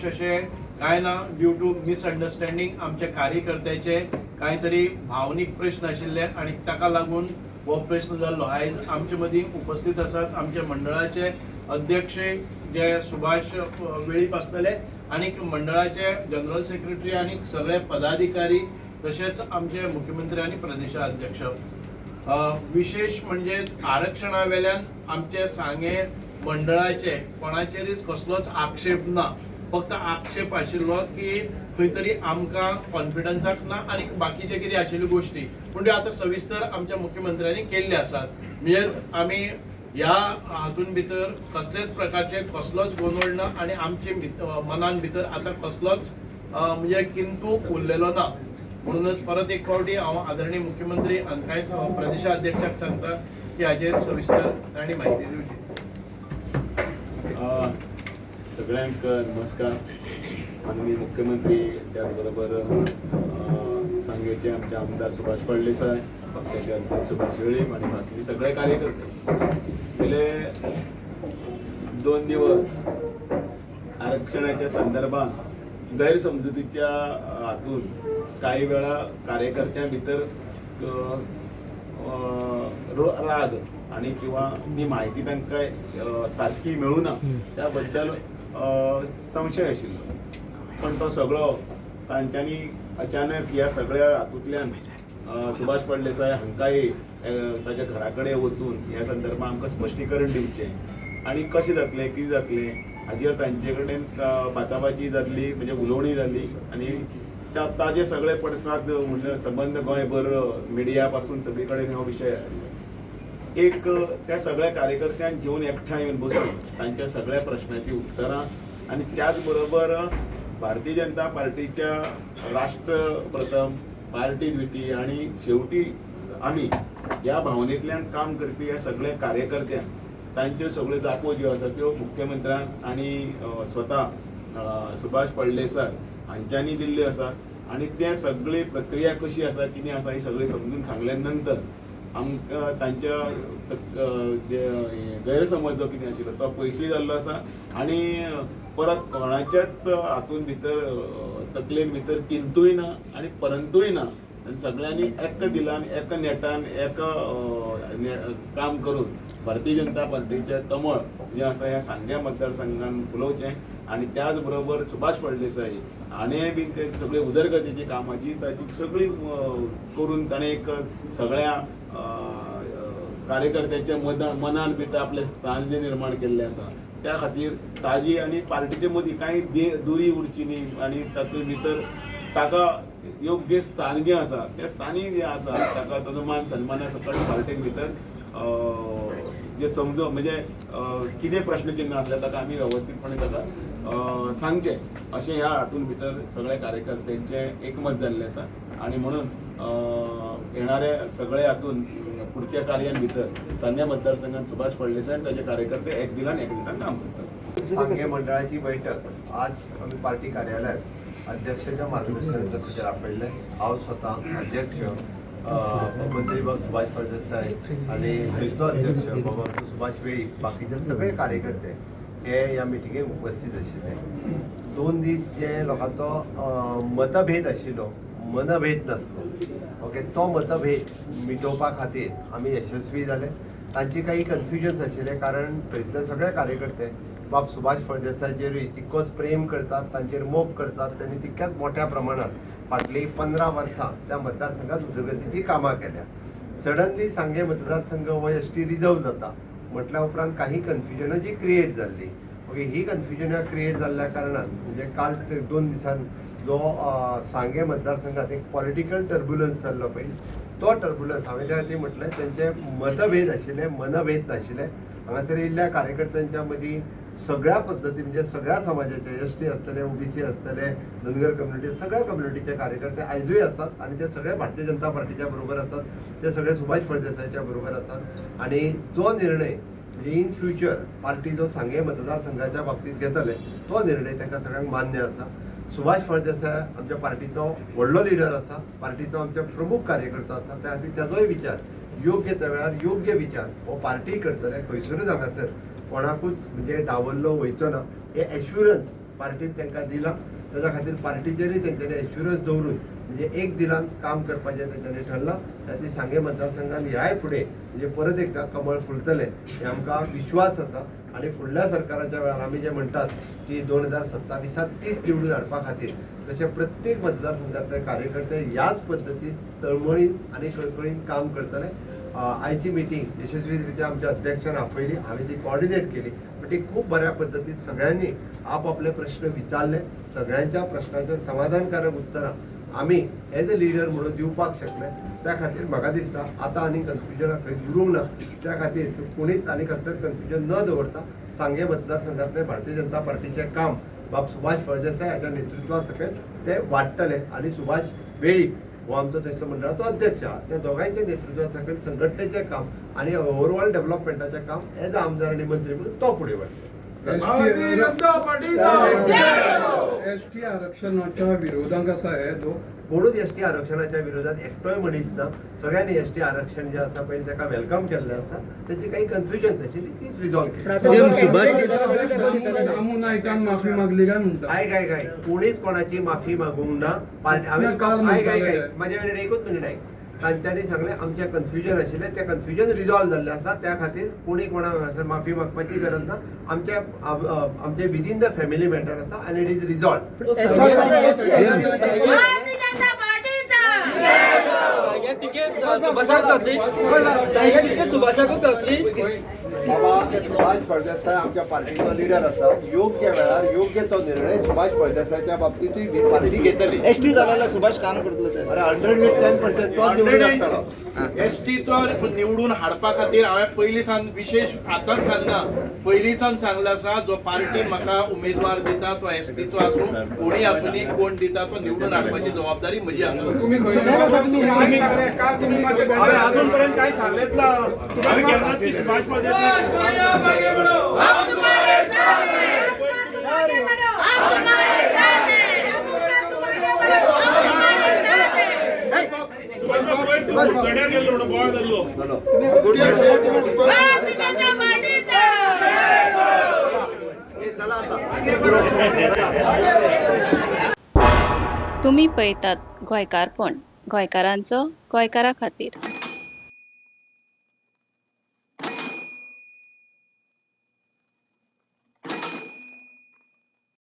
विशेष असे काय ना ड्यू टू मिसअंडरस्टँडिंग आमच्या कार्यकर्त्याचे काहीतरी भावनीक प्रश्न आशिल्ले आणि ताका लागून हो प्रश्न जाल्लो। आयज आमचे मदीं उपस्थित आसात आमच्या मंडळाचे अध्यक्ष जे सुभाष वेळीप आसतले आणि मंडळाचे जनरल सेक्रेटरी आणि सगळे पदाधिकारी तसेच आमचे मुख्यमंत्री आणि प्रदेशाध्यक्ष। विशेष म्हणजे आरक्षणा वेल्यान आमचे सांगे मंडळाचे कोणाचेरच कसलोच आक्षेप ना, फक्त आक्षेप आशिल्लो की खंय तरी आमकां कॉन्फिडन्साक ना आणि बाकीचे कितें आशिल्ल्यो गोष्टी पूण आता सविस्तर आमच्या मुख्यमंत्र्यांनी केल्ले आसात। म्हणजे आमी ह्या हातून भितर कसलेच प्रकारचे कसलोच गोंधळ ना आणि आमचे मनान भितर आता कसलोच म्हणजे किंतू उरलेलो ना। म्हणूनच परत एक फावटी हांव आदरणीय मुख्यमंत्री आनी कांय प्रदेशाध्यक्षाक सांगता की हाचेर सविस्तर तांणी म्हायती दिवची। सगळ्यांक नमस्कार। माननीय मुख्यमंत्री त्याचबरोबर सांगेचे आमचे आमदार सुभाष फळदेसाय, पक्षाचे अध्यक्ष सुभाष वेळीप आणि बाकी सगळे कार्यकर्ते गेले 2 दिवस आरक्षणाच्या संदर्भात गैरसमजुतीच्या हातून काही वेळा कार्यकर्त्यां भितर राग आणि किंवा ती माहिती तांकां सारकी मेळूना त्या बद्दल संशय आशिल्लो। पण तो सगळो तांच्यांनी अचानक ह्या सगळ्या हातूंतल्यान सुभाष फळदेसाय हांकांय ताच्या घरा कडेन वचून ह्या संदर्भात आमकां स्पश्टीकरण दिवचें आणि कशें जातलें कितें जातलें हाजेर तांचे कडेन बाचाबाची जातली, म्हणजे उलोवणी जाली आणि ताजे सगळे पडसाद म्हणजे संबंध गोंयभर मिडिया पासून सगळे कडेन हो विशय एक त्या सगळ्या कार्यकर्त्यांक घेवन एकठांय येवन बसून तांच्या सगळ्या प्रश्नांची उत्तरां आणि त्याच बरोबर भारतीय जनता पार्टीच्या राष्ट्र प्रथम पार्टी द्वितीय आणि शेवटी आमी ह्या भावनेंतल्यान काम करपी ह्या सगळ्या कार्यकर्त्यांक तांच्यो सगळ्यो जापो ज्यो आसा त्यो मुख्यमंत्र्यान आणि स्वता सुभाष फळदेसाय हांच्यांनी दिल्ल्यो आसा आणि त्या सगळी प्रक्रिया कशी आसा कितें आसा ही सगळी समजून सांगल्या नंतर आमकां तांच्या जे गैरसमज जो कितें आशिल्लो तो पयसुय जाल्लो आसा आणि परत कोणाच्याच हातून भितर तकलेन भितर किंतूय ना आणि परंतूय ना आणि सगळ्यांनी एक दिलान एक नेटान एक काम करून भारतीय जनता पार्टीचे कमळ जे आसा ह्या सांग्या मतदारसंघान फुलोवचें आणि त्याच बरोबर सुभाष फळदेसाय हाणें बी ते सगळे उदरगतीची कामाची ताची सगळी करून ताणें एक सगळ्या कार्यकर्त्याच्या मनान भितर आपले स्थान जे निर्माण केल्लें आसा त्या खातीर ताजी आणि पार्टीचे मदीं कांय दुरी उरची न्ही आणि तातूंत भितर ताका योग्य स्थान जे आसा त्या स्थानी जे आसा ताका ताजो मान सन्माना सकट पार्टीक भितर जे समजो म्हणजे कितें प्रश्नचिन्ह आसलें ताका आमी वेवस्थीतपणे ताका सांगचें अशें ह्या हातून भितर सगळ्या कार्यकर्त्यांचे एकमत जाल्लें आसा आणि म्हणून येणाऱ्या सगळ्या हातून पुढच्या कार्यां भितर सांग्या मतदारसंघात सुभाष फळदेसाय आणि ताचे कार्यकर्ते एक दिलान काम करतात। सांगे मंडळाची बैठक आज आम्ही पार्टी कार्यालयात अध्यक्षाच्या मार्गदर्शनाखातीर आपयले। हांव स्वतः अध्यक्ष मंत्री बाब सुभाष फळदेसाय आणि थंयचो अध्यक्ष बाबा सुभाष वेळीप बाकीचे सगळे कार्यकर्ते हे ह्या मिटिंगेक उपस्थित आशिल्ले। 2 दीस जे लोकांचो मतभेद आशिल्लो, मनभेद नासलो, ओके, तो मतभेद मिटोवपा खातीर आमी यशस्वी जाले। तांची काही कन्फ्युजन्स आशिल्ले कारण थंयसले सगळे कार्यकर्ते बाब सुभाष फळदेसायचेर तितकोच प्रेम करतात, तांचेर मोग करतात, त्यांनी तितक्याच मोठ्या प्रमाणात फाटली 15 वर्सां त्या मतदारसंघात उदरगतीची कामां केल्या। सडनली सांगे मतदारसंघ हो एसटी रिजर्व जाता म्हटल्या उपरांत काही कन्फ्युजनां जी क्रिएट जाल्ली, ओके, ही कन्फ्युजनां क्रिएट जाल्ल्या कारणान म्हणजे काल 2 दिसान जो सांगे मतदारसंघात एक पॉलिटिकल टर्ब्युलन्स जाल्लो पळय, तो टर्ब्युलन्स हांवें त्या खातीर म्हटलें तेंचे मतभेद आशिल्ले, मनभेद नाशिल्ले। हांगासर येयल्ल्या कार्यकर्त्यांच्या मदीं सगळ्या पद्दती म्हणजे सगळ्या समाजाचे एसटी आसतले, ओबीसी आसतले, धनगर कम्युनिटी, सगळ्या कम्युनिटीचे कार्यकर्ते आयजूय आसात आणि ते सगळे भारतीय जनता पार्टीच्या बरोबर आसात, ते सगळे सुभाष फळदेसायच्या बरोबर आसात आणि जो निर्णय म्हणजे इन फ्युचर पार्टी जो सांगे मतदारसंघाच्या बाबतीत घेतले तो निर्णय तांकां सगळ्यांक मान्य आसा। सुभाष फळदेसाय आमच्या पार्टीचो व्हडलो लिडर आसा, पार्टीचो आमचो प्रमुख कार्यकर्तो आसा, त्या खातीर ताजोय विचार योग्य त्या वेळार योग्य विचार हो पार्टी करतले, खंयसरूच हांगासर कोणाकूच म्हणजे डावल्लो वयचो ना हे एश्युरन्स पार्टीन तांकां दिला ताच्या खातीर पार्टीचेरय तेंच्यांनी एश्युरन्स दवरून म्हणजे एक दिलान काम करपाचें तेंच्यांनी ठरलां. त्यातली सांगे मतदारसंघात ह्याय फुडें म्हणजे परत एकदा कमळ फुलतलें हे आमकां विश्वास आसा. आणि फुडल्या सरकाराच्या वेळार आमी जे म्हणटात की 2027 30 निवडून हाडपा खातीर तशें प्रत्येक मतदारसंघातले कार्यकर्ते ह्याच पद्दतीन तळमळीन आनी कळकळीन काम करतले. आयची मिटींग यशस्वीरित्या आमच्या अध्यक्षान आपयली, हांवें ती कॉर्डिनेट केली. पण ती खूप बऱ्या पद्दतीन सगळ्यांनी आपापले प्रश्न विचारले. सगळ्यांच्या प्रश्नांचे समाधानकारक उतरां आमी एज अ लिडर म्हणून दिवपाक शकले. त्या खातीर म्हाका दिसता आतां आनी कन्फ्युजनाक खंय उरूंक ना. त्या खातीर कोणीच आनी कसलेंच कन्फ्युजन न दवरता सांगे मतदारसंघातले भारतीय जनता पार्टीचें काम बाब सुभाष फळदेसाय हाच्या नेतृत्वा सकयल ते वाडटले. आनी सुभाष वेळीप हो आमचो थंयचो मंडळाचो अध्यक्ष आहा, त्या दोगांयच्या नेतृत्वा सकयल संघटनेचें काम आनी ओवरऑल डेव्हलपमेंटाचें काम एज आमदार आनी मंत्री म्हणून तो फुडें व्हरतलो. एसटी आरक्षणाच्या विरोधात आसा हे कोणूच एसटी आरक्षणाच्या विरोधात एकटोय मनीस ना. सगळ्यांनी एसटी आरक्षण जे आसा पळय ताका वेलकम केल्लें आसा. ताची काही कन्फ्युजन्स आशिल्ली तीच रिजॉल्व केली. दामू नायकान माफी मागली काय म्हणटा. काय कोणीच कोणाची माफी मागूंक ना. हांवें माझ्या कडेन एकूच मिनीट आयक. तांच्यांनी सांगलें आमचें कन्फ्युजन आशिल्लें तें कन्फ्युजन रिजॉल्व जाल्लें आसा. त्या खातीर कोणी कोणाक माफी मागपाची गरज ना. आमचे विदीन द फॅमिली मॅटर आसा आनी इट इज रिजॉल्व. बाबा सुभाष फळदेसाय आमच्या पार्टीचो लिडर आसा. योग्य वेळार योग्य तो निर्णय सुभाष फळदेसायच्या बाबतीतूय पार्टी घेतली. एसटी जाल्यार सुभाष काम करतलो ते. अरे 110% तो निवडून हाडटलो. एसटीचो निवडून हाडपा खातीर हांवें पयलीं सान विशेष आतांच सांगना, पयलींच्यान सांगला आसा जो पार्टी म्हाका उमेदवार दिता तो एसटीचो आसूं कोणी आसुनी कोण दिता तो निवडून हाडपाची जबाबदारी म्हजी आसा. तुम्ही हांवें अजून पर्यंत कांय सांगलेंच ना. हांवें केन्नाच की सुभाष फळदेसाय तुम्ही पळयतात गोंयकारपण, गोंयकारांचो गोंयकारा खातीर.